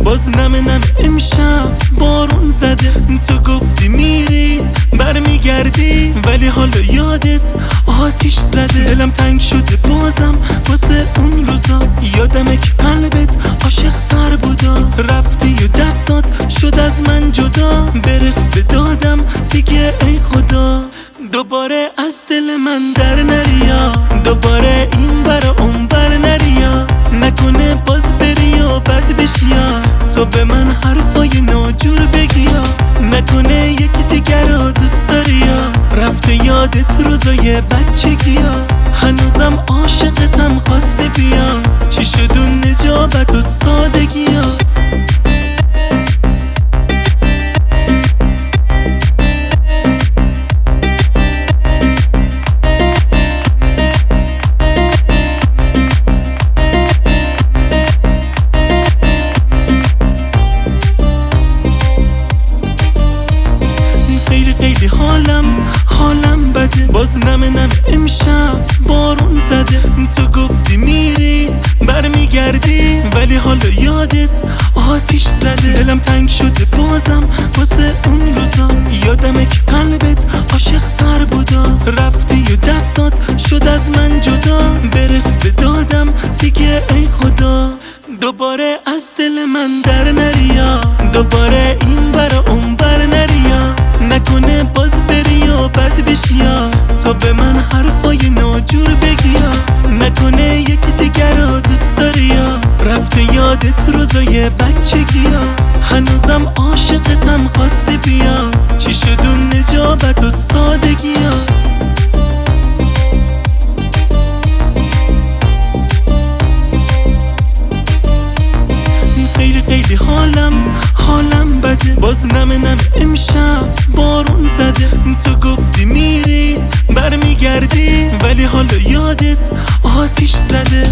باز نم امشب بارون زده. تو گفتی میری برمیگردی، ولی حالا یادت آتیش زده. دلم تنگ شده بازم واسه اون روزا، یادمه که قلبت عاشق تر بودا. رفتی و دستات شد از من جدا، برس به دادم دیگه ای خدا. دوباره از دل من در نریا، دوباره این برا اون بر نریا. نکنه باز بری و بد بشیا، تو به من حرفای ناجور بگیا. نکنه یکی دیگر رو دوست داریا، رفته یادت روزای بچگیا. هنوزم عاشقتم خواسته بیا، چی شد اون نجابت و سادگیا. خیلی حالم بده، باز نم امشب بارون زده. تو گفتی میری برمیگردی، ولی حالا یادت آتیش زده. دلم تنگ شده بازم واسه اون روزا، یادمه که قلبت عاشق تر بودا. رفتی و دستات شد از من جدا، برس به دادم دیگه ای خدا. دوباره از دل من در نریا، دوباره این برا اون بر نریا. نکنه باز بری و بد بشیا، تو به من حرفای ناجور بگیا. نکنه یکی دیگر رو دوست داریا، رفته یادت روزای بچگیا. هنوزم عاشقتم خواسته بیا، چی شد اون نجابت و سادگیا. خیلی حالم بده، باز نم امشب بارون زده. تو گفتی میری برمیگردی، ولی حالا یادت آتیش زده.